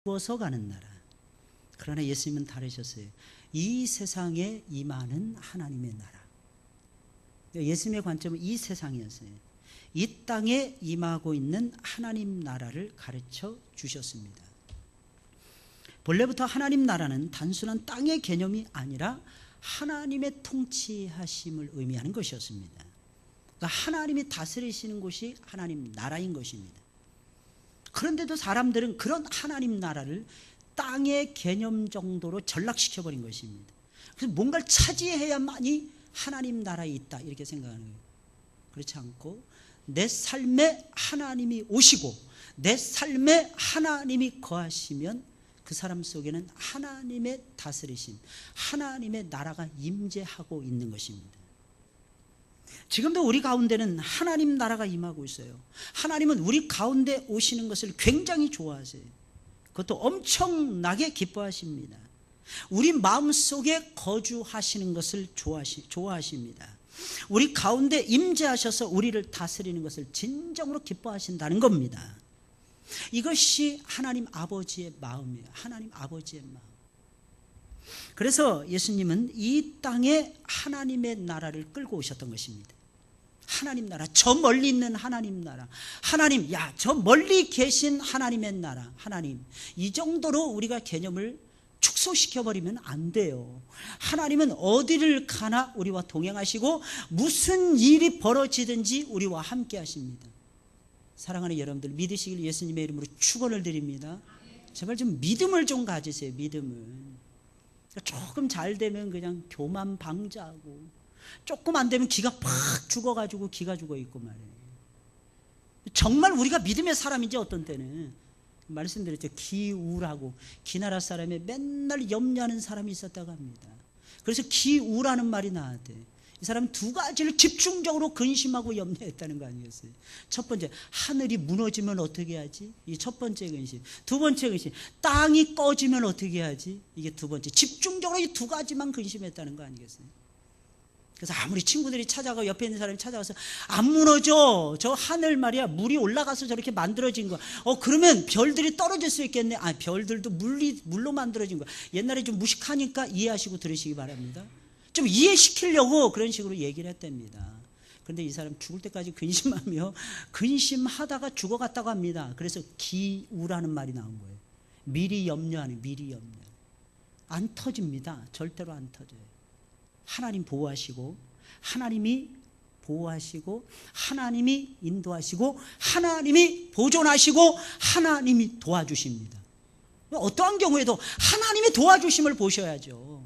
이루어서 가는 나라. 그러나 예수님은 다르셨어요. 이 세상에 임하는 하나님의 나라. 예수님의 관점은 이 세상이었어요. 이 땅에 임하고 있는 하나님 나라를 가르쳐 주셨습니다. 본래부터 하나님 나라는 단순한 땅의 개념이 아니라 하나님의 통치하심을 의미하는 것이었습니다. 그러니까 하나님이 다스리시는 곳이 하나님 나라인 것입니다. 그런데도 사람들은 그런 하나님 나라를 땅의 개념 정도로 전락시켜버린 것입니다. 그래서 뭔가를 차지해야만이 하나님 나라에 있다 이렇게 생각하는 거예요. 그렇지 않고 내 삶에 하나님이 오시고 내 삶에 하나님이 거하시면 그 사람 속에는 하나님의 다스리심, 하나님의 나라가 임재하고 있는 것입니다. 지금도 우리 가운데는 하나님 나라가 임하고 있어요. 하나님은 우리 가운데 오시는 것을 굉장히 좋아하세요. 그것도 엄청나게 기뻐하십니다. 우리 마음속에 거주하시는 것을 좋아하십니다. 우리 가운데 임재하셔서 우리를 다스리는 것을 진정으로 기뻐하신다는 겁니다. 이것이 하나님 아버지의 마음이에요. 하나님 아버지의 마음. 그래서 예수님은 이 땅에 하나님의 나라를 끌고 오셨던 것입니다. 하나님 나라, 저 멀리 있는 하나님 나라. 하나님, 저 멀리 계신 하나님의 나라. 하나님, 이 정도로 우리가 개념을 축소시켜버리면 안 돼요. 하나님은 어디를 가나 우리와 동행하시고 무슨 일이 벌어지든지 우리와 함께 하십니다. 사랑하는 여러분들, 믿으시길 예수님의 이름으로 축원을 드립니다. 제발 좀 믿음을 좀 가지세요. 믿음을. 조금 잘 되면 그냥 교만 방자하고 조금 안 되면 기가 팍 죽어가지고 기가 죽어 있고 말이에요. 정말 우리가 믿음의 사람인지 어떤 때는 말씀드렸죠. 기우라고 기나라 사람에 맨날 염려하는 사람이 있었다고 합니다. 그래서 기우라는 말이 나왔대요. 이 사람은 두 가지를 집중적으로 근심하고 염려했다는 거 아니겠어요? 첫 번째, 하늘이 무너지면 어떻게 하지? 이게 첫 번째 근심. 두 번째 근심, 땅이 꺼지면 어떻게 하지? 이게 두 번째. 집중적으로 이 두 가지만 근심했다는 거 아니겠어요? 그래서 아무리 친구들이 찾아가고 옆에 있는 사람이 찾아가서 안 무너져. 저 하늘 말이야. 물이 올라가서 저렇게 만들어진 거야. 그러면 별들이 떨어질 수 있겠네. 별들도 물로 만들어진 거야. 옛날에 좀 무식하니까 이해하시고 들으시기 바랍니다. 좀 이해시키려고 그런 식으로 얘기를 했답니다. 그런데 이 사람 죽을 때까지 근심하며 근심하다가 죽어갔다고 합니다. 그래서 기우라는 말이 나온 거예요. 미리 염려하는, 미리 염려. 안 터집니다. 절대로 안 터져요. 하나님 보호하시고, 하나님이 보호하시고, 하나님이 인도하시고, 하나님이 보존하시고, 하나님이 도와주십니다. 어떠한 경우에도 하나님의 도와주심을 보셔야죠.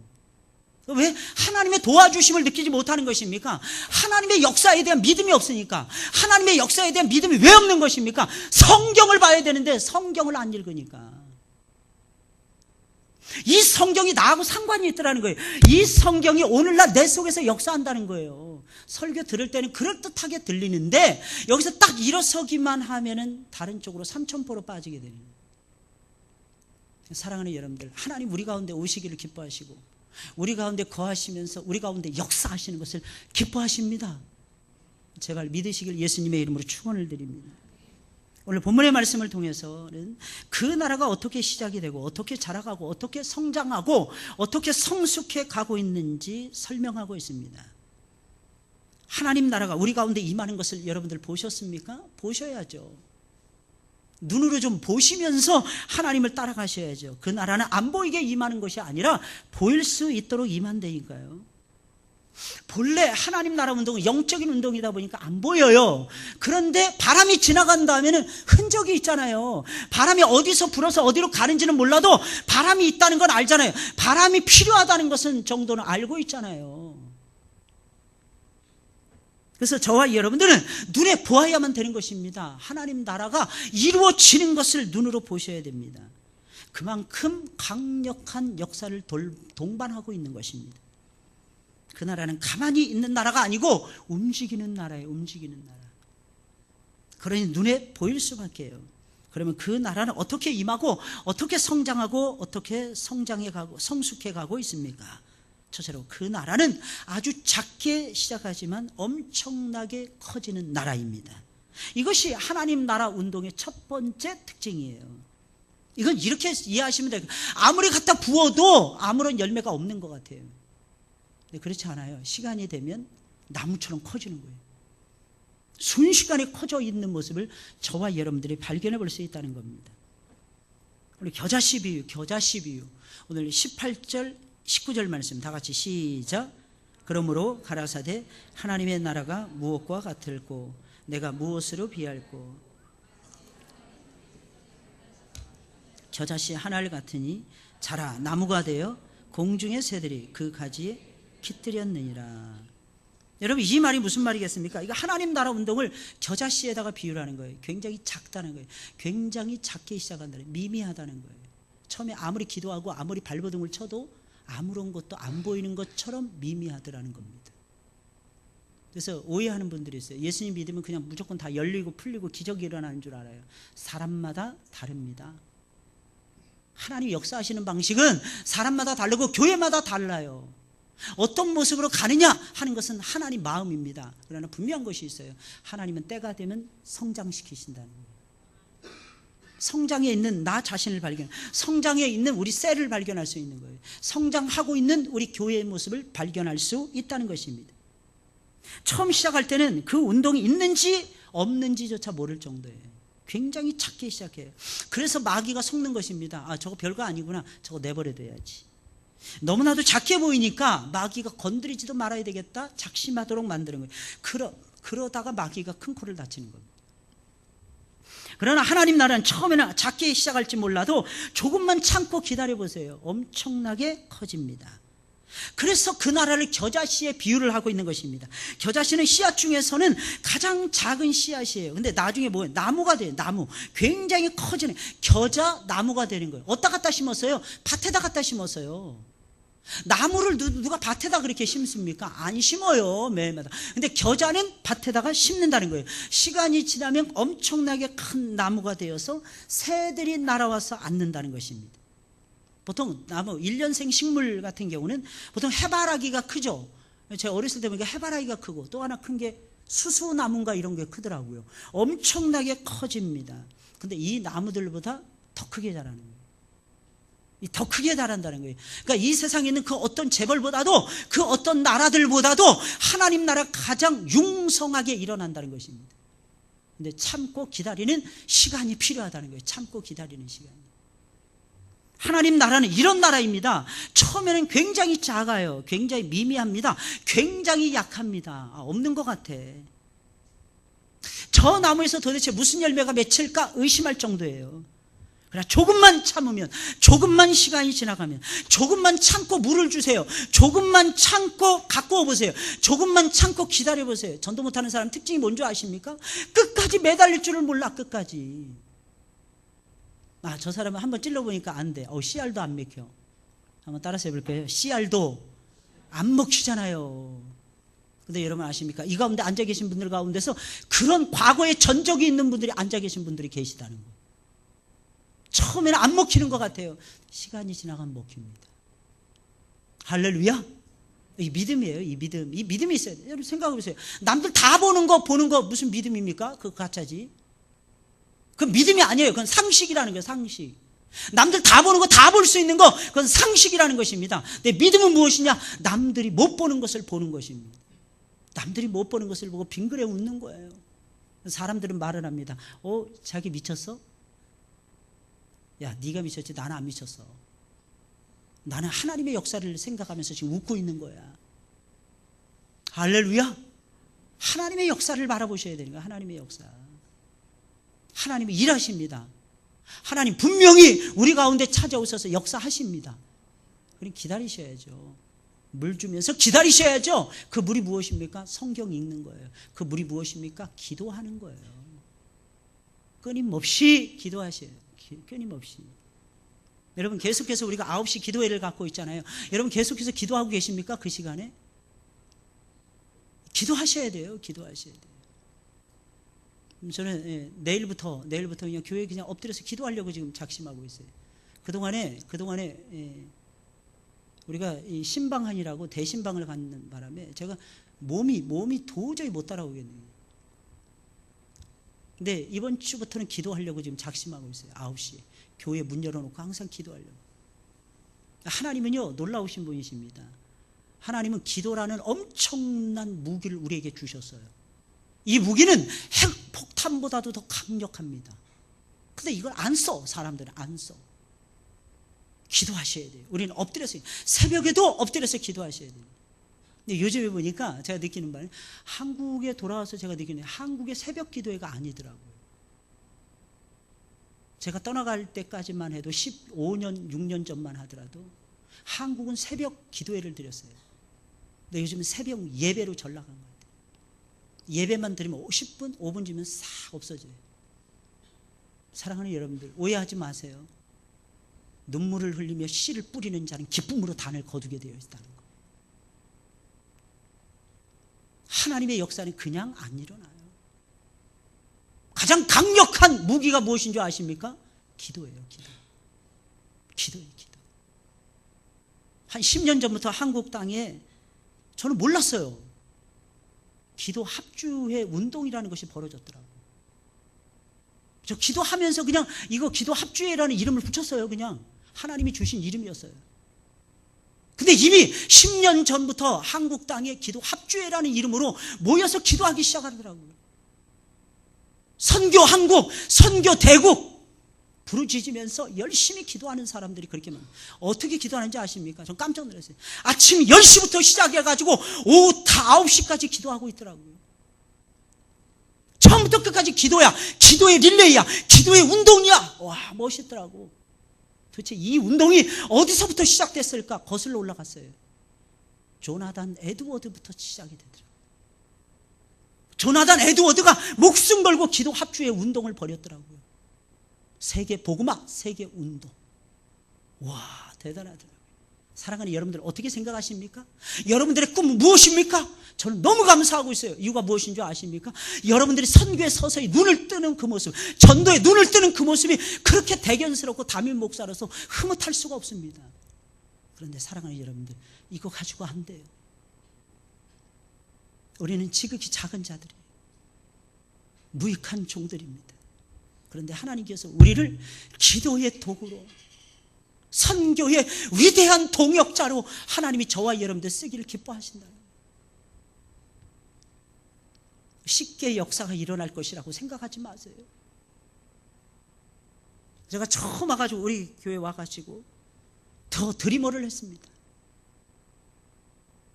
왜 하나님의 도와주심을 느끼지 못하는 것입니까? 하나님의 역사에 대한 믿음이 없으니까. 하나님의 역사에 대한 믿음이 왜 없는 것입니까? 성경을 봐야 되는데 성경을 안 읽으니까. 이 성경이 나하고 상관이 있더라는 거예요. 이 성경이 오늘날 내 속에서 역사한다는 거예요. 설교 들을 때는 그럴듯하게 들리는데 여기서 딱 일어서기만 하면은 다른 쪽으로 삼천포로 빠지게 되는 거예요. 사랑하는 여러분들, 하나님 우리 가운데 오시기를 기뻐하시고 우리 가운데 거하시면서 우리 가운데 역사하시는 것을 기뻐하십니다. 제발 믿으시길 예수님의 이름으로 축원을 드립니다. 오늘 본문의 말씀을 통해서는 그 나라가 어떻게 시작이 되고 어떻게 자라가고 어떻게 성장하고 어떻게 성숙해 가고 있는지 설명하고 있습니다. 하나님 나라가 우리 가운데 임하는 것을 여러분들 보셨습니까? 보셔야죠. 눈으로 좀 보시면서 하나님을 따라가셔야죠. 그 나라는 안 보이게 임하는 것이 아니라 보일 수 있도록 임한다니까요. 본래 하나님 나라 운동은 영적인 운동이다 보니까 안 보여요. 그런데 바람이 지나간 다음에는 흔적이 있잖아요. 바람이 어디서 불어서 어디로 가는지는 몰라도 바람이 있다는 건 알잖아요. 바람이 필요하다는 것은 정도는 알고 있잖아요. 그래서 저와 여러분들은 눈에 보아야만 되는 것입니다. 하나님 나라가 이루어지는 것을 눈으로 보셔야 됩니다. 그만큼 강력한 역사를 동반하고 있는 것입니다. 그 나라는 가만히 있는 나라가 아니고 움직이는 나라예요. 움직이는 나라. 그러니 눈에 보일 수밖에요. 그러면 그 나라는 어떻게 임하고 어떻게 성장하고 어떻게 성장해가고 성숙해가고 있습니까? 첫째로 그 나라는 아주 작게 시작하지만 엄청나게 커지는 나라입니다. 이것이 하나님 나라 운동의 첫 번째 특징이에요. 이건 이렇게 이해하시면 돼요. 아무리 갖다 부어도 아무런 열매가 없는 것 같아요. 근데 그렇지 않아요. 시간이 되면 나무처럼 커지는 거예요. 순식간에 커져 있는 모습을 저와 여러분들이 발견해 볼 수 있다는 겁니다. 우리 겨자씨 비유. 오늘 18절 19절 말씀 다 같이 시작. 그러므로 가라사대 하나님의 나라가 무엇과 같을꼬 내가 무엇으로 비할꼬. 겨자씨 하나를 같으니 자라 나무가 되어 공중의 새들이 그 가지에 깃들였느니라. 여러분 이 말이 무슨 말이겠습니까? 이거 하나님 나라 운동을 겨자씨에다가 비유하는 거예요. 굉장히 작다는 거예요. 굉장히 작게 시작한다는 거예요. 미미하다는 거예요. 처음에 아무리 기도하고 아무리 발버둥을 쳐도 아무런 것도 안 보이는 것처럼 미미하더라는 겁니다. 그래서 오해하는 분들이 있어요. 예수님 믿으면 그냥 무조건 다 열리고 풀리고 기적이 일어나는 줄 알아요. 사람마다 다릅니다. 하나님 역사하시는 방식은 사람마다 다르고 교회마다 달라요. 어떤 모습으로 가느냐 하는 것은 하나님 마음입니다. 그러나 분명한 것이 있어요. 하나님은 때가 되면 성장시키신다는 거예요. 성장에 있는 나 자신을 발견, 성장에 있는 우리 셀을 발견할 수 있는 거예요. 성장하고 있는 우리 교회의 모습을 발견할 수 있다는 것입니다. 처음 시작할 때는 그 운동이 있는지 없는지조차 모를 정도예요. 굉장히 작게 시작해요. 그래서 마귀가 속는 것입니다. 아, 저거 별거 아니구나. 저거 내버려둬야지. 너무나도 작게 보이니까 마귀가 건드리지도 말아야 되겠다 작심하도록 만드는 거예요. 그러다가 마귀가 큰 코를 다치는 겁니다. 그러나 하나님 나라는 처음에는 작게 시작할지 몰라도 조금만 참고 기다려보세요. 엄청나게 커집니다. 그래서 그 나라를 겨자씨에 비유를 하고 있는 것입니다. 겨자씨는 씨앗 중에서는 가장 작은 씨앗이에요. 근데 나중에 뭐예요? 나무가 돼요. 나무. 굉장히 커지는 겨자 나무가 되는 거예요. 어디다 갖다 심었어요? 밭에다 갖다 심었어요. 나무를 누가 밭에다 그렇게 심습니까? 안 심어요. 매일마다. 근데 겨자는 밭에다가 심는다는 거예요. 시간이 지나면 엄청나게 큰 나무가 되어서 새들이 날아와서 앉는다는 것입니다. 보통 나무 1년생 식물 같은 경우는 보통 해바라기가 크죠. 제가 어렸을 때 보니까 해바라기가 크고 또 하나 큰 게 수수나무인가 이런 게 크더라고요. 엄청나게 커집니다. 근데 이 나무들보다 더 크게 자라는 거예요. 더 크게 자란다는 거예요. 그러니까 이 세상에 있는 그 어떤 재벌보다도 그 어떤 나라들보다도 하나님 나라가 가장 융성하게 일어난다는 것입니다. 근데 참고 기다리는 시간이 필요하다는 거예요. 참고 기다리는 시간이. 하나님 나라는 이런 나라입니다. 처음에는 굉장히 작아요. 굉장히 미미합니다. 굉장히 약합니다. 없는 것 같아. 저 나무에서 도대체 무슨 열매가 맺힐까 의심할 정도예요. 그러나 조금만 참으면, 조금만 시간이 지나가면, 조금만 참고 물을 주세요. 조금만 참고 갖고 오보세요. 조금만 참고 기다려보세요. 전도 못하는 사람 특징이 뭔지 아십니까? 끝까지 매달릴 줄을 몰라. 끝까지. 아, 저 사람은 한번 찔러보니까 안 돼. 씨알도 안 먹혀. 한번 따라서 해볼까요? 씨알도 안 먹히잖아요. 근데 여러분 아십니까? 이 가운데 앉아 계신 분들 가운데서 그런 과거에 전적이 있는 분들이 앉아 계신 분들이 계시다는 거예요. 처음에는 안 먹히는 것 같아요. 시간이 지나가면 먹힙니다. 할렐루야. 이 믿음이에요. 이 믿음. 이 믿음이 있어야 돼요. 여러분 생각해 보세요. 남들 다 보는 거 무슨 믿음입니까? 그거 가짜지. 그건 믿음이 아니에요. 그건 상식이라는 거예요. 상식. 남들 다 보는 거 다 볼 수 있는 거 그건 상식이라는 것입니다. 근데 믿음은 무엇이냐? 남들이 못 보는 것을 보는 것입니다. 남들이 못 보는 것을 보고 빙그레 웃는 거예요. 사람들은 말을 합니다. 자기 미쳤어? 야, 네가 미쳤지 나는 안 미쳤어. 나는 하나님의 역사를 생각하면서 지금 웃고 있는 거야. 할렐루야. 하나님의 역사를 바라보셔야 되는 거야. 하나님의 역사. 하나님이 일하십니다. 하나님 분명히 우리 가운데 찾아오셔서 역사하십니다. 그럼 기다리셔야죠. 물 주면서 기다리셔야죠. 그 물이 무엇입니까? 성경 읽는 거예요. 그 물이 무엇입니까? 기도하는 거예요. 끊임없이 기도하셔요. 끊임없이. 여러분 계속해서 우리가 9시 기도회를 갖고 있잖아요. 여러분 계속해서 기도하고 계십니까? 그 시간에? 기도하셔야 돼요. 기도하셔야 돼요. 저는 내일부터 그냥 교회에 그냥 엎드려서 기도하려고 지금 작심하고 있어요. 그동안에 우리가 이 신방한이라고 대신방을 갖는 바람에 제가 몸이 도저히 못 따라오겠네요. 근데 이번 주부터는 기도하려고 지금 작심하고 있어요. 9시에 교회 문 열어놓고 항상 기도하려고. 하나님은요 놀라우신 분이십니다. 하나님은 기도라는 엄청난 무기를 우리에게 주셨어요. 이 무기는 핵폭탄보다도 더 강력합니다. 근데 이걸 안 써. 사람들은 안 써. 기도하셔야 돼요. 우리는 엎드려서, 새벽에도 엎드려서 기도하셔야 돼요. 근데 요즘에 보니까 제가 느끼는 바는, 한국에 돌아와서 제가 느끼는, 한국의 새벽 기도회가 아니더라고요. 제가 떠나갈 때까지만 해도 15년, 6년 전만 하더라도 한국은 새벽 기도회를 드렸어요. 근데 요즘은 새벽 예배로 전락한 것 같아요. 예배만 드리면 10분, 5분 지면 싹 없어져요. 사랑하는 여러분들, 오해하지 마세요. 눈물을 흘리며 씨를 뿌리는 자는 기쁨으로 단을 거두게 되어 있다는 거. 하나님의 역사는 그냥 안 일어나요. 가장 강력한 무기가 무엇인 줄 아십니까? 기도예요. 기도예요. 기도. 한 10년 전부터 한국 땅에 저는 몰랐어요. 기도 합주회 운동이라는 것이 벌어졌더라고요. 저 기도하면서 그냥 이거 기도 합주회라는 이름을 붙였어요. 그냥 하나님이 주신 이름이었어요. 근데 이미 10년 전부터 한국 땅에 기도 합주회라는 이름으로 모여서 기도하기 시작하더라고요. 선교 한국, 선교 대국 부르짖으면서 열심히 기도하는 사람들이 그렇게 많아요. 어떻게 기도하는지 아십니까? 전 깜짝 놀랐어요. 아침 10시부터 시작해가지고 오후 9시까지 기도하고 있더라고요. 처음부터 끝까지 기도야. 기도의 릴레이야. 기도의 운동이야. 와, 멋있더라고. 도대체 이 운동이 어디서부터 시작됐을까? 거슬러 올라갔어요. 조나단 에드워드부터 시작이 되더라고요. 조나단 에드워드가 목숨 걸고 기도 합주의 운동을 벌였더라고요. 세계 복음화, 세계 운동. 와, 대단하더라고요. 사랑하는 여러분들 어떻게 생각하십니까? 여러분들의 꿈은 무엇입니까? 저는 너무 감사하고 있어요. 이유가 무엇인 줄 아십니까? 여러분들이 선교에 서서히 눈을 뜨는 그 모습, 전도에 눈을 뜨는 그 모습이 그렇게 대견스럽고 담임 목사로서 흐뭇할 수가 없습니다. 그런데 사랑하는 여러분들, 이거 가지고 안 돼요. 우리는 지극히 작은 자들이에요. 무익한 종들입니다. 그런데 하나님께서 우리를 기도의 도구로, 선교의 위대한 동역자로 하나님이 저와 여러분들 쓰기를 기뻐하신다. 쉽게 역사가 일어날 것이라고 생각하지 마세요. 제가 처음 와가지고 우리 교회 와가지고 더 드리머를 했습니다.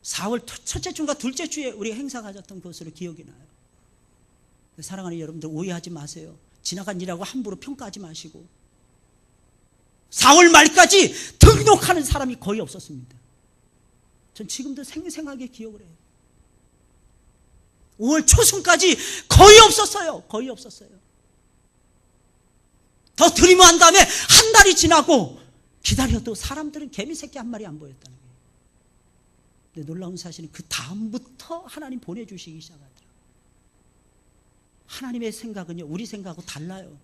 4월 첫째 주인가 둘째 주에 우리 행사 가졌던 것으로 기억이 나요. 사랑하는 여러분들 오해하지 마세요. 지나간 일하고 함부로 평가하지 마시고, 4월 말까지 등록하는 사람이 거의 없었습니다. 전 지금도 생생하게 기억을 해요. 5월 초순까지 거의 없었어요. 거의 없었어요. 더 드리머한 다음에 한 달이 지나고 기다려도 사람들은 개미 새끼 한 마리 안 보였다는 거예요. 근데 놀라운 사실은 그 다음부터 하나님 보내주시기 시작하더라고요. 하나님의 생각은요, 우리 생각하고 달라요.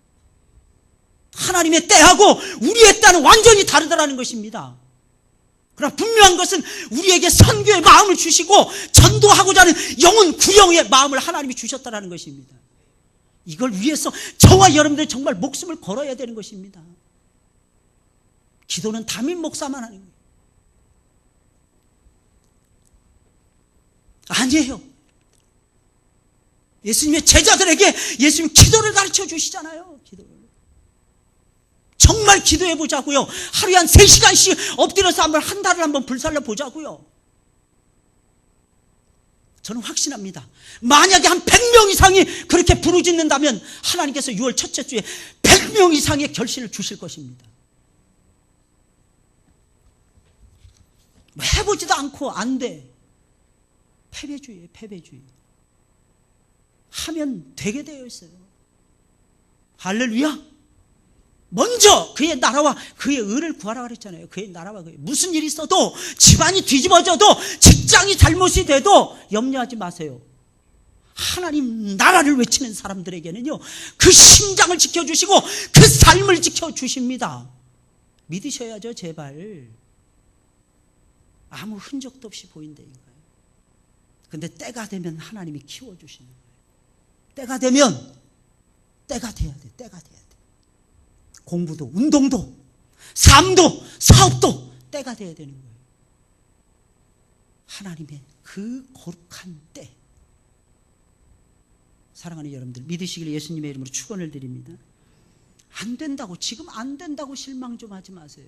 하나님의 때하고 우리의 때는 완전히 다르다는 것입니다. 그러나 분명한 것은 우리에게 선교의 마음을 주시고 전도하고자 하는 영혼 구영의 마음을 하나님이 주셨다는 것입니다. 이걸 위해서 저와 여러분들 정말 목숨을 걸어야 되는 것입니다. 기도는 담임 목사만 하는 거예요. 아니에요. 예수님의 제자들에게 예수님 기도를 가르쳐 주시잖아요. 기도를. 정말 기도해 보자고요. 하루에 한 3시간씩 엎드려서 한 달을 한번 불살려 보자고요. 저는 확신합니다. 만약에 한 100명 이상이 그렇게 부르짖는다면 하나님께서 6월 첫째 주에 100명 이상의 결실을 주실 것입니다. 해보지도 않고 안 돼. 패배주의예요. 패배주의. 하면 되게 되어 있어요. 할렐루야. 먼저 그의 나라와 그의 의를 구하라 그랬잖아요. 그의 나라와 그의 무슨 일이 있어도, 집안이 뒤집어져도, 직장이 잘못이 돼도 염려하지 마세요. 하나님 나라를 외치는 사람들에게는요, 그 심장을 지켜주시고 그 삶을 지켜주십니다. 믿으셔야죠. 제발. 아무 흔적도 없이 보인다니까요. 근데 때가 되면 하나님이 키워주시는 거예요. 때가 되면, 때가 돼야 돼. 때가 돼야 돼. 공부도, 운동도, 삶도, 사업도 때가 돼야 되는 거예요. 하나님의 그 거룩한 때. 사랑하는 여러분들, 믿으시길 예수님의 이름으로 축원을 드립니다. 안 된다고, 지금 안 된다고 실망 좀 하지 마세요.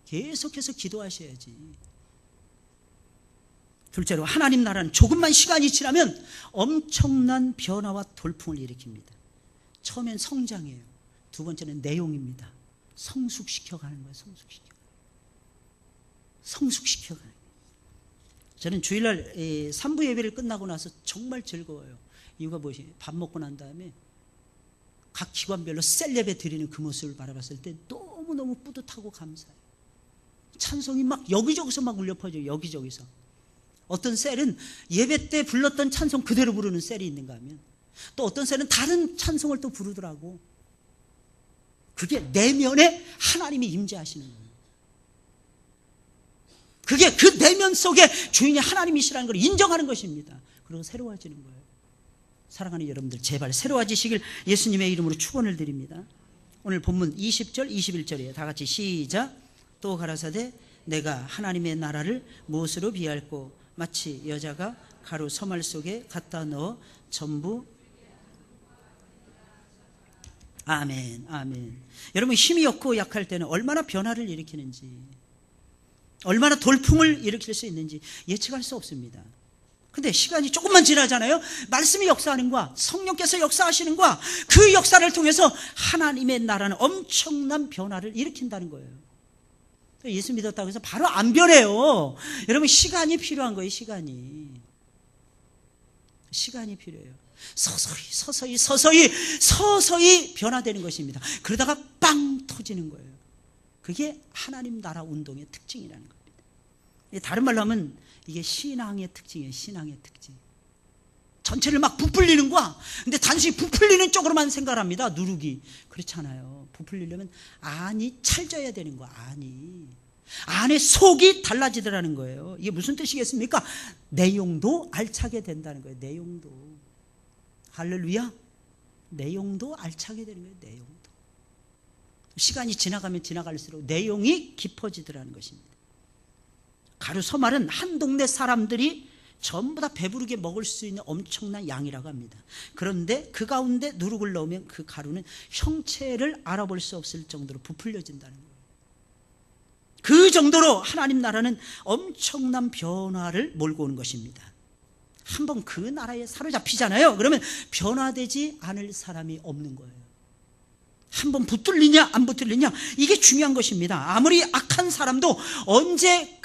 계속해서 기도하셔야지. 둘째로, 하나님 나라는 조금만 시간이 지나면 엄청난 변화와 돌풍을 일으킵니다. 처음엔 성장이에요. 두 번째는 내용입니다. 성숙시켜가는 거예요. 성숙시켜가는 거예요. 저는 주일날 3부 예배를 끝나고 나서 정말 즐거워요. 이유가 무엇이에요? 밥 먹고 난 다음에 각 기관별로 셀 예배 드리는 그 모습을 바라봤을 때 너무너무 뿌듯하고 감사해요. 찬송이 막 여기저기서 막 울려 퍼져요. 여기저기서. 어떤 셀은 예배 때 불렀던 찬송 그대로 부르는 셀이 있는가 하면, 또 어떤 셀은 다른 찬송을 또 부르더라고. 그게 내면에 하나님이 임재하시는 거예요. 그게 그 내면 속에 주인이 하나님이시라는 걸 인정하는 것입니다. 그리고 새로워지는 거예요. 사랑하는 여러분들, 제발 새로워지시길 예수님의 이름으로 축원을 드립니다. 오늘 본문 20절 21절이에요. 다 같이 시작. 또 가라사대 내가 하나님의 나라를 무엇으로 비할꼬? 마치 여자가 가루 서말 속에 갖다 넣어 전부. 아멘, 아멘. 여러분, 힘이 없고 약할 때는 얼마나 변화를 일으키는지, 얼마나 돌풍을 일으킬 수 있는지 예측할 수 없습니다. 근데 시간이 조금만 지나잖아요. 말씀이 역사하는 것과 성령께서 역사하시는 것과 그 역사를 통해서 하나님의 나라는 엄청난 변화를 일으킨다는 거예요. 예수 믿었다고 해서 바로 안 변해요. 여러분, 시간이 필요한 거예요. 시간이 필요해요. 서서히 변화되는 것입니다. 그러다가 빵 터지는 거예요. 그게 하나님 나라 운동의 특징이라는 겁니다. 다른 말로 하면 이게 신앙의 특징이에요. 신앙의 특징. 전체를 막 부풀리는 거야. 근데 단순히 부풀리는 쪽으로만 생각을 합니다. 누르기. 그렇잖아요. 부풀리려면 안이 찰져야 되는 거야. 안에 속이 달라지더라는 거예요. 이게 무슨 뜻이겠습니까? 내용도 알차게 된다는 거예요. 내용도. 할렐루야. 내용도 알차게 되는 거예요. 내용도. 시간이 지나가면 지나갈수록 내용이 깊어지더라는 것입니다. 가루 서말은 한 동네 사람들이 전부 다 배부르게 먹을 수 있는 엄청난 양이라고 합니다. 그런데 그 가운데 누룩을 넣으면 그 가루는 형체를 알아볼 수 없을 정도로 부풀려진다는 거예요. 그 정도로 하나님 나라는 엄청난 변화를 몰고 오는 것입니다. 한번 그 나라에 사로잡히잖아요. 그러면 변화되지 않을 사람이 없는 거예요. 한번 붙들리냐 안 붙들리냐, 이게 중요한 것입니다. 아무리 악한 사람도 언제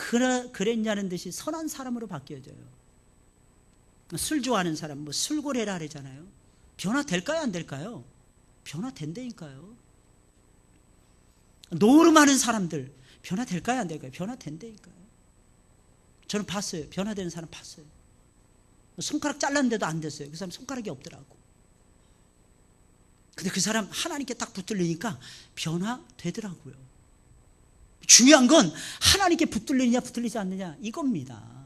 그랬냐는 듯이 선한 사람으로 바뀌어져요. 술 좋아하는 사람 술고래라 그러잖아요. 변화될까요 안 될까요? 변화된다니까요. 노름하는 사람들 변화될까요 안 될까요? 변화된다니까요. 저는 봤어요. 변화되는 사람 봤어요. 손가락 잘랐는데도 안 됐어요. 그 사람 손가락이 없더라고. 근데 그 사람 하나님께 딱 붙들리니까 변화되더라고요. 중요한 건 하나님께 붙들리느냐 붙들리지 않느냐 이겁니다.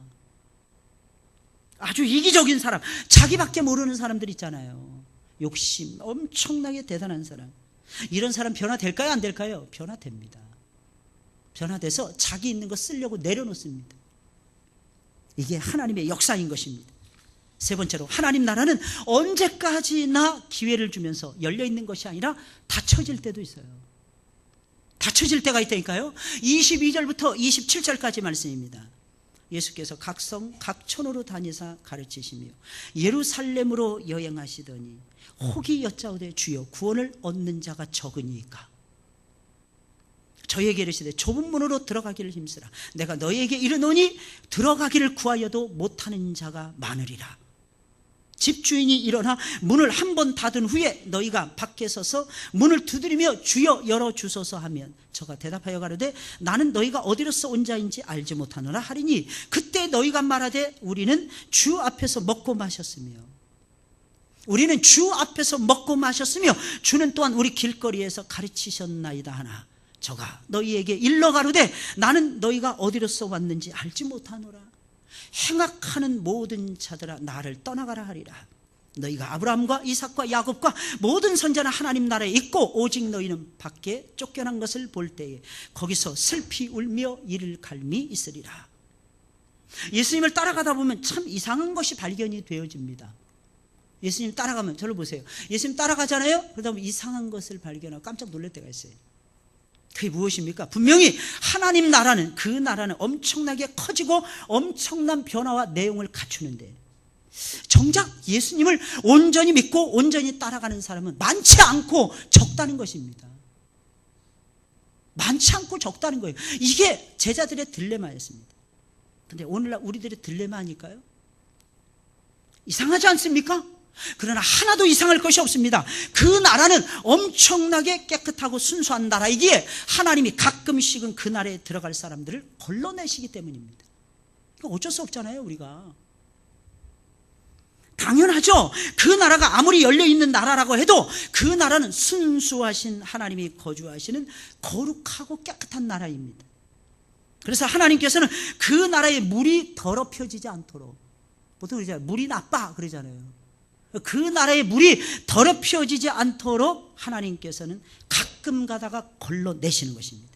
아주 이기적인 사람, 자기밖에 모르는 사람들 있잖아요. 욕심 엄청나게 대단한 사람. 이런 사람 변화될까요 안 될까요? 변화됩니다. 변화돼서 자기 있는 거 쓰려고 내려놓습니다. 이게 하나님의 역사인 것입니다. 세 번째로, 하나님 나라는 언제까지나 기회를 주면서 열려있는 것이 아니라 닫혀질 때도 있어요. 닫혀질 때가 있다니까요. 22절부터 27절까지 말씀입니다. 예수께서 각 성, 각 촌으로 다니사 가르치시며 예루살렘으로 여행하시더니 혹이 여짜오되 주여 구원을 얻는 자가 적으니까 저에게 이르시되 좁은 문으로 들어가기를 힘쓰라. 내가 너희에게 이르노니 들어가기를 구하여도 못하는 자가 많으리라. 집주인이 일어나 문을 한 번 닫은 후에 너희가 밖에 서서 문을 두드리며 주여 열어주소서 하면 저가 대답하여 가로되 나는 너희가 어디로서 온 자인지 알지 못하노라 하리니 그때 너희가 말하되 우리는 주 앞에서 먹고 마셨으며 주는 또한 우리 길거리에서 가르치셨나이다 하나 저가 너희에게 일러 가로되 나는 너희가 어디로서 왔는지 알지 못하노라. 행악하는 모든 자들아 나를 떠나가라 하리라. 너희가 아브라함과 이삭과 야곱과 모든 선자는 하나님 나라에 있고 오직 너희는 밖에 쫓겨난 것을 볼 때에 거기서 슬피 울며 이를 갈미 있으리라. 예수님을 따라가다 보면 참 이상한 것이 발견이 되어집니다. 예수님 따라가면, 저를 보세요. 예수님 따라가잖아요. 그러다 보면 이상한 것을 발견하고 깜짝 놀랄 때가 있어요. 그게 무엇입니까? 분명히 하나님 나라는, 그 나라는 엄청나게 커지고 엄청난 변화와 내용을 갖추는데 정작 예수님을 온전히 믿고 온전히 따라가는 사람은 많지 않고 적다는 것입니다. 많지 않고 적다는 거예요. 이게 제자들의 딜레마였습니다. 근데 오늘날 우리들의 딜레마 아닐까요? 이상하지 않습니까? 그러나 하나도 이상할 것이 없습니다. 그 나라는 엄청나게 깨끗하고 순수한 나라이기에 하나님이 가끔씩은 그 나라에 들어갈 사람들을 걸러내시기 때문입니다. 이거 어쩔 수 없잖아요, 우리가. 당연하죠. 그 나라가 아무리 열려있는 나라라고 해도 그 나라는 순수하신 하나님이 거주하시는 거룩하고 깨끗한 나라입니다. 그래서 하나님께서는 그 나라의 물이 더럽혀지지 않도록, 보통 그러잖아요. 물이 나빠 그러잖아요. 그 나라의 물이 더럽혀지지 않도록 하나님께서는 가끔 가다가 걸러내시는 것입니다.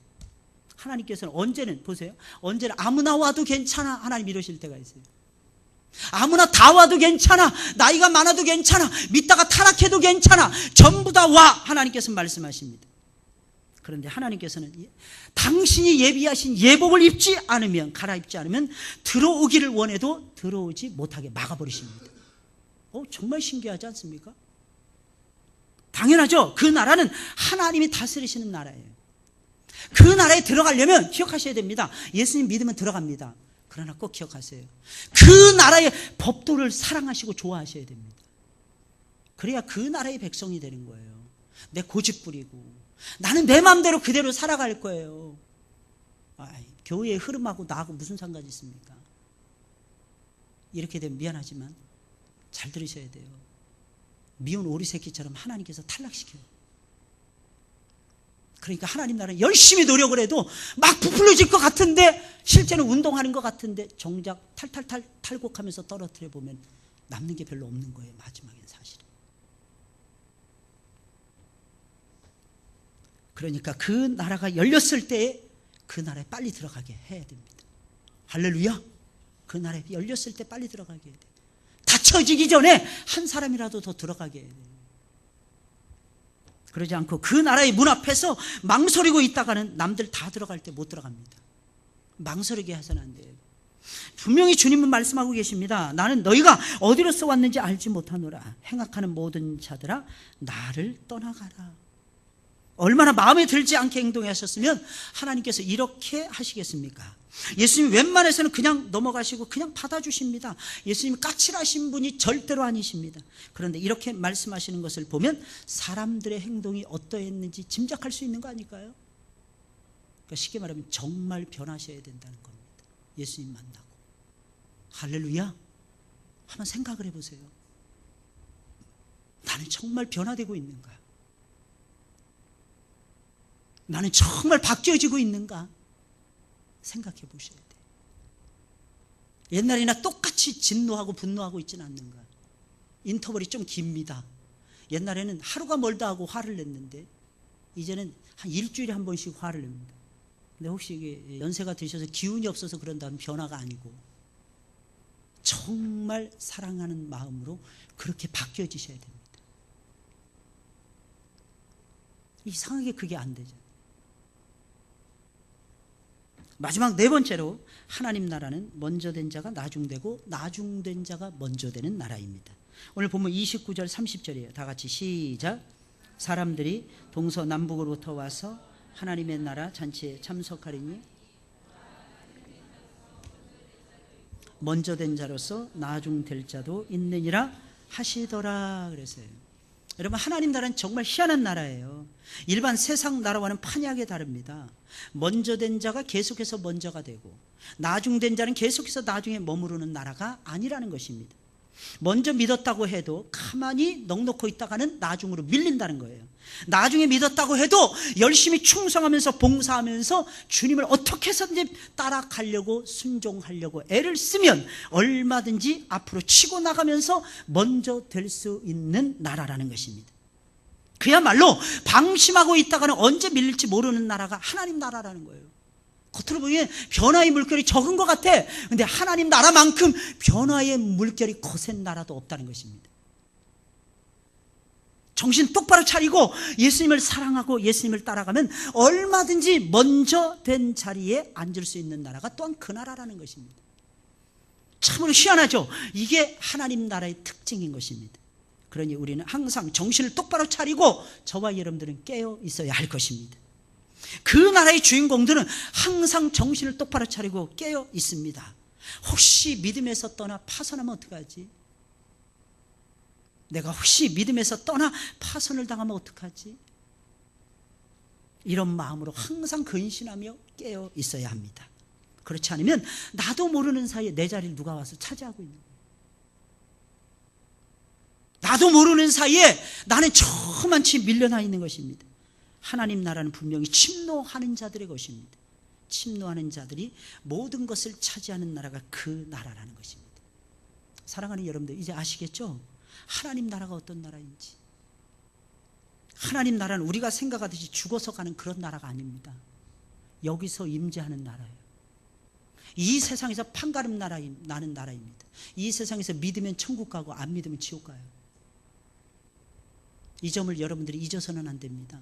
하나님께서는 언제는, 보세요, 언제는 아무나 와도 괜찮아 하나님 이러실 때가 있어요. 아무나 다 와도 괜찮아, 나이가 많아도 괜찮아, 믿다가 타락해도 괜찮아, 전부 다 와 하나님께서 말씀하십니다. 그런데 하나님께서는 당신이 예비하신 예복을 입지 않으면, 갈아입지 않으면 들어오기를 원해도 들어오지 못하게 막아버리십니다. 정말 신기하지 않습니까? 당연하죠. 그 나라는 하나님이 다스리시는 나라예요. 그 나라에 들어가려면 기억하셔야 됩니다. 예수님 믿으면 들어갑니다. 그러나 꼭 기억하세요. 그 나라의 법도를 사랑하시고 좋아하셔야 됩니다. 그래야 그 나라의 백성이 되는 거예요. 내 고집 부리고 나는 내 마음대로 그대로 살아갈 거예요. 교회의 흐름하고 나하고 무슨 상관이 있습니까? 이렇게 되면 미안하지만 잘 들으셔야 돼요. 미운 오리 새끼처럼 하나님께서 탈락시켜요. 그러니까 하나님 나라는 열심히 노력을 해도 막 부풀려질 것 같은데, 실제는 운동하는 것 같은데 정작 탈곡하면서 떨어뜨려 보면 남는 게 별로 없는 거예요. 마지막엔 사실은. 그러니까 그 나라가 열렸을 때 그 나라에 빨리 들어가게 해야 됩니다. 할렐루야. 그 나라에 열렸을 때 빨리 들어가게 해야 돼요. 닫혀지기 전에 한 사람이라도 더 들어가게 해야 돼요. 그러지 않고 그 나라의 문 앞에서 망설이고 있다가는 남들 다 들어갈 때 못 들어갑니다. 망설이게 해서는 안 돼요. 분명히 주님은 말씀하고 계십니다. 나는 너희가 어디로서 왔는지 알지 못하노라. 행악하는 모든 자들아 나를 떠나가라. 얼마나 마음에 들지 않게 행동하셨으면 하나님께서 이렇게 하시겠습니까? 예수님 웬만해서는 그냥 넘어가시고 그냥 받아주십니다. 예수님 까칠하신 분이 절대로 아니십니다. 그런데 이렇게 말씀하시는 것을 보면 사람들의 행동이 어떠했는지 짐작할 수 있는 거 아닐까요? 그러니까 쉽게 말하면 정말 변하셔야 된다는 겁니다. 예수님 만나고. 할렐루야. 한번 생각을 해보세요. 나는 정말 변화되고 있는가? 나는 정말 바뀌어지고 있는가? 생각해 보셔야 돼요. 옛날이나 똑같이 진노하고 분노하고 있지는 않는가? 인터벌이 좀 깁니다. 옛날에는 하루가 멀다 하고 화를 냈는데 이제는 한 일주일에 한 번씩 화를 냅니다. 근데 혹시 이게 연세가 드셔서 기운이 없어서 그런다면 변화가 아니고 정말 사랑하는 마음으로 그렇게 바뀌어지셔야 됩니다. 이상하게 그게 안 되죠. 마지막 네 번째로 하나님 나라는 먼저 된 자가 나중되고 나중된 자가 먼저 되는 나라입니다. 오늘 본문 29절 30절이에요. 다 같이 시작. 사람들이 동서남북으로부터 와서 하나님의 나라 잔치에 참석하리니 먼저 된 자로서 나중될 자도 있느니라 하시더라 그랬어요. 여러분, 하나님 나라는 정말 희한한 나라예요. 일반 세상 나라와는 판이하게 다릅니다. 먼저 된 자가 계속해서 먼저가 되고 나중된 자는 계속해서 나중에 머무르는 나라가 아니라는 것입니다. 먼저 믿었다고 해도 가만히 넋놓고 있다가는 나중으로 밀린다는 거예요. 나중에 믿었다고 해도 열심히 충성하면서 봉사하면서 주님을 어떻게 해서든지 따라가려고 순종하려고 애를 쓰면 얼마든지 앞으로 치고 나가면서 먼저 될 수 있는 나라라는 것입니다. 그야말로 방심하고 있다가는 언제 밀릴지 모르는 나라가 하나님 나라라는 거예요. 겉으로 보기엔 변화의 물결이 적은 것 같아. 근데 하나님 나라만큼 변화의 물결이 거센 나라도 없다는 것입니다. 정신 똑바로 차리고 예수님을 사랑하고 예수님을 따라가면 얼마든지 먼저 된 자리에 앉을 수 있는 나라가 또한 그 나라라는 것입니다. 참으로 희한하죠. 이게 하나님 나라의 특징인 것입니다. 그러니 우리는 항상 정신을 똑바로 차리고 저와 여러분들은 깨어 있어야 할 것입니다. 그 나라의 주인공들은 항상 정신을 똑바로 차리고 깨어 있습니다. 혹시 믿음에서 떠나 파선하면 어떡하지? 내가 혹시 믿음에서 떠나 파선을 당하면 어떡하지? 이런 마음으로 항상 근신하며 깨어 있어야 합니다. 그렇지 않으면 나도 모르는 사이에 내 자리를 누가 와서 차지하고 있는 거예요. 나도 모르는 사이에 나는 저만치 밀려나 있는 것입니다. 하나님 나라는 분명히 침노하는 자들의 것입니다. 침노하는 자들이 모든 것을 차지하는 나라가 그 나라라는 것입니다. 사랑하는 여러분들, 이제 아시겠죠? 하나님 나라가 어떤 나라인지. 하나님 나라는 우리가 생각하듯이 죽어서 가는 그런 나라가 아닙니다. 여기서 임재하는 나라예요. 이 세상에서 판가름 나는 나라입니다. 이 세상에서 믿으면 천국 가고 안 믿으면 지옥 가요. 이 점을 여러분들이 잊어서는 안 됩니다.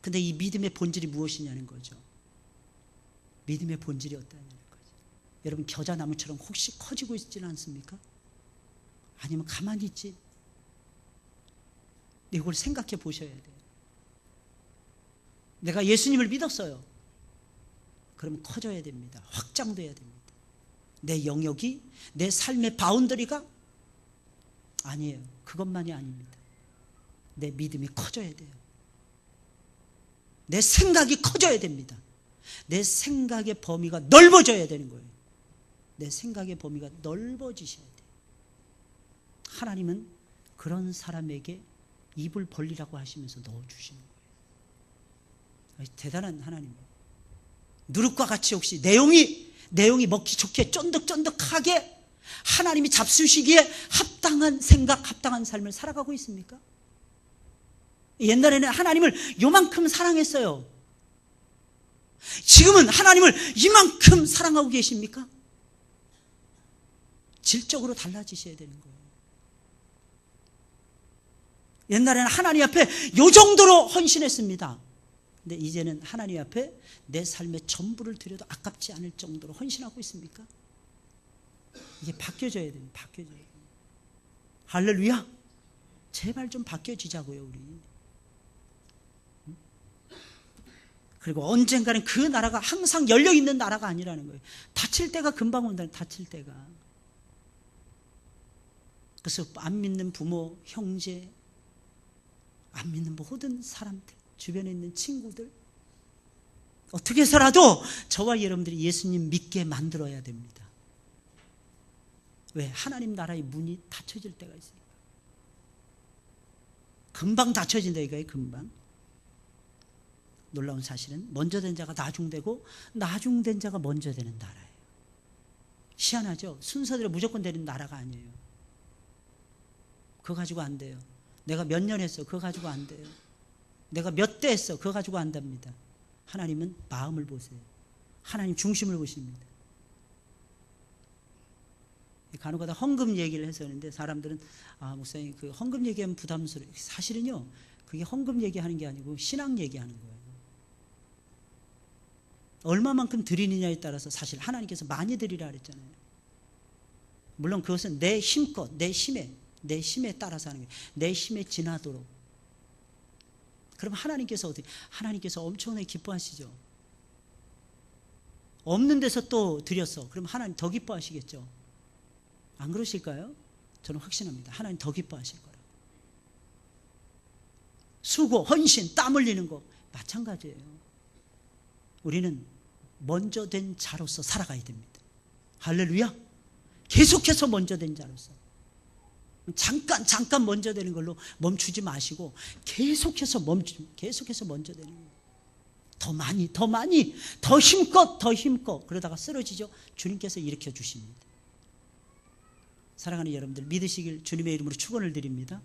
근데 이 믿음의 본질이 무엇이냐는 거죠. 믿음의 본질이 어떠냐는 거죠. 여러분, 겨자나무처럼 혹시 커지고 있지는 않습니까? 아니면 가만히 있지? 이걸 생각해 보셔야 돼요. 내가 예수님을 믿었어요. 그러면 커져야 됩니다. 확장돼야 됩니다. 내 영역이, 내 삶의 바운더리가 아니에요. 그것만이 아닙니다. 내 믿음이 커져야 돼요. 내 생각이 커져야 됩니다. 내 생각의 범위가 넓어져야 되는 거예요. 내 생각의 범위가 넓어지셔야 돼요. 하나님은 그런 사람에게 입을 벌리라고 하시면서 넣어주시는 거예요. 대단한 하나님이에요. 누룩과 같이 혹시 내용이 먹기 좋게 쫀득쫀득하게 하나님이 잡수시기에 합당한 생각, 합당한 삶을 살아가고 있습니까? 옛날에는 하나님을 요만큼 사랑했어요. 지금은 하나님을 이만큼 사랑하고 계십니까? 질적으로 달라지셔야 되는 거예요. 옛날에는 하나님 앞에 요 정도로 헌신했습니다. 근데 이제는 하나님 앞에 내 삶의 전부를 드려도 아깝지 않을 정도로 헌신하고 있습니까? 이게 바뀌어져야 돼요. 바뀌어져야 돼요. 할렐루야. 제발 좀 바뀌어지자고요, 우리. 그리고 언젠가는 그 나라가 항상 열려있는 나라가 아니라는 거예요. 닫힐 때가 금방 온다는, 닫힐 때가. 그래서 안 믿는 부모, 형제, 안 믿는 모든 사람들, 주변에 있는 친구들, 어떻게 해서라도 저와 여러분들이 예수님 믿게 만들어야 됩니다. 왜? 하나님 나라의 문이 닫혀질 때가 있으니까. 금방 닫혀진다 이거예요. 금방. 놀라운 사실은 먼저 된 자가 나중되고 나중된 자가 먼저 되는 나라예요. 희한하죠? 순서대로 무조건 되는 나라가 아니에요. 그거 가지고 안 돼요. 내가 몇 년 했어. 그거 가지고 안 돼요. 내가 몇 대 했어. 그거 가지고 안 됩니다. 하나님은 마음을 보세요. 하나님 중심을 보십니다. 간혹가다 헌금 얘기를 해서 하는데 사람들은 목사님 그 헌금 얘기하면 부담스러워요. 사실은요, 그게 헌금 얘기하는 게 아니고 신앙 얘기하는 거예요. 얼마만큼 드리느냐에 따라서 사실 하나님께서 많이 드리라 그랬잖아요. 물론 그것은 내 힘껏, 내 힘에 따라서 하는 거예요. 내 힘에 지나도록. 그럼 하나님께서 어떻게? 하나님께서 엄청나게 기뻐하시죠. 없는 데서 또 드렸어. 그럼 하나님 더 기뻐하시겠죠. 안 그러실까요? 저는 확신합니다. 하나님 더 기뻐하실 거라고. 수고, 헌신, 땀 흘리는 거 마찬가지예요. 우리는 먼저 된 자로서 살아가야 됩니다. 할렐루야. 계속해서 먼저 된 자로서. 잠깐 먼저 되는 걸로 멈추지 마시고 계속해서 먼저 되는 거예요. 더 많이, 더 힘껏 그러다가 쓰러지죠. 주님께서 일으켜 주십니다. 사랑하는 여러분들, 믿으시길 주님의 이름으로 축원을 드립니다.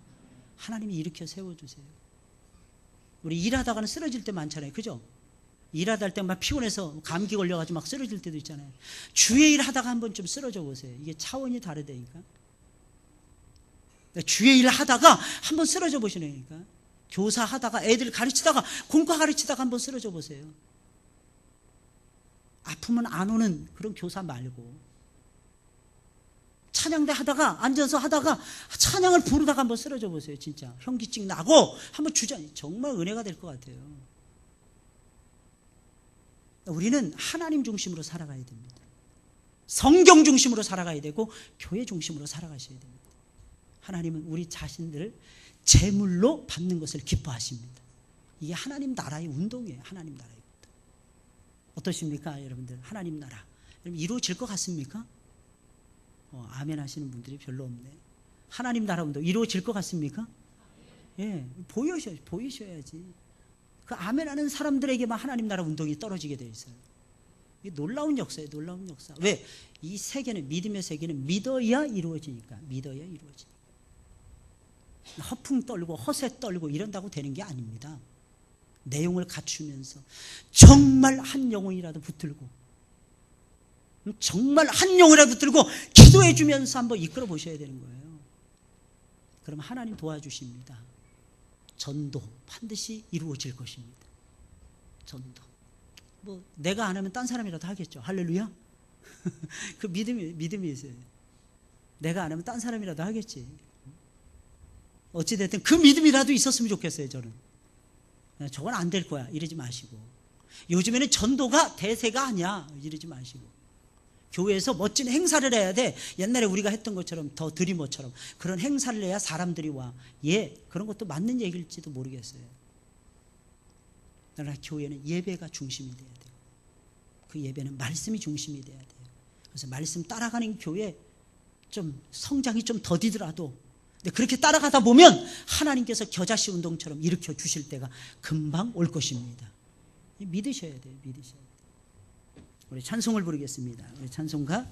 하나님이 일으켜 세워주세요. 우리 일하다가는 쓰러질 때 많잖아요. 그죠? 일하다 할 때 막 피곤해서 감기 걸려가지고 막 쓰러질 때도 있잖아요. 주의 일 하다가 한번 좀 쓰러져 보세요. 이게 차원이 다르다니까. 주의 일 하다가 한번 쓰러져 보시라니까. 교사 하다가 애들 가르치다가 공과 가르치다가 한번 쓰러져 보세요. 아프면 안 오는 그런 교사 말고, 찬양대 하다가 앉아서 하다가 찬양을 부르다가 한번 쓰러져 보세요. 진짜 현기증 나고 한번 정말 은혜가 될 것 같아요. 우리는 하나님 중심으로 살아가야 됩니다. 성경 중심으로 살아가야 되고 교회 중심으로 살아가셔야 됩니다. 하나님은 우리 자신들을 제물로 받는 것을 기뻐하십니다. 이게 하나님 나라의 운동이에요. 하나님 나라의 운동. 어떠십니까 여러분들? 하나님 나라 여러분 이루어질 것 같습니까? 아멘 하시는 분들이 별로 없네. 하나님 나라 운동 이루어질 것 같습니까? 예, 보이셔야지. 그 아멘 하는 사람들에게만 하나님 나라 운동이 떨어지게 되어 있어요. 이게 놀라운 역사예요. 놀라운 역사. 왜? 이 세계는, 믿음의 세계는 믿어야 이루어지니까. 믿어야 이루어지니까. 허풍 떨고 허세 떨고 이런다고 되는 게 아닙니다. 내용을 갖추면서 정말 한 영혼이라도 붙들고, 정말 한 영혼이라도 붙들고 기도해 주면서 한번 이끌어 보셔야 되는 거예요. 그럼 하나님 도와주십니다. 전도 반드시 이루어질 것입니다. 전도. 뭐 내가 안 하면 딴 사람이라도 하겠죠. 할렐루야. 그 믿음이 있어요. 내가 안 하면 딴 사람이라도 하겠지. 어찌됐든 그 믿음이라도 있었으면 좋겠어요. 저는 저건 안 될 거야 이러지 마시고, 요즘에는 전도가 대세가 아니야 이러지 마시고, 교회에서 멋진 행사를 해야 돼. 옛날에 우리가 했던 것처럼 더 드리머처럼 그런 행사를 해야 사람들이 와. 예, 그런 것도 맞는 얘기일지도 모르겠어요. 그러나 교회는 예배가 중심이 돼야 돼요. 그 예배는 말씀이 중심이 돼야 돼요. 그래서 말씀 따라가는 교회 좀 성장이 좀 더디더라도, 근데 그렇게 따라가다 보면 하나님께서 겨자씨 운동처럼 일으켜 주실 때가 금방 올 것입니다. 믿으셔야 돼요. 믿으셔야 돼요. 우리 찬송을 부르겠습니다. 우리 찬송가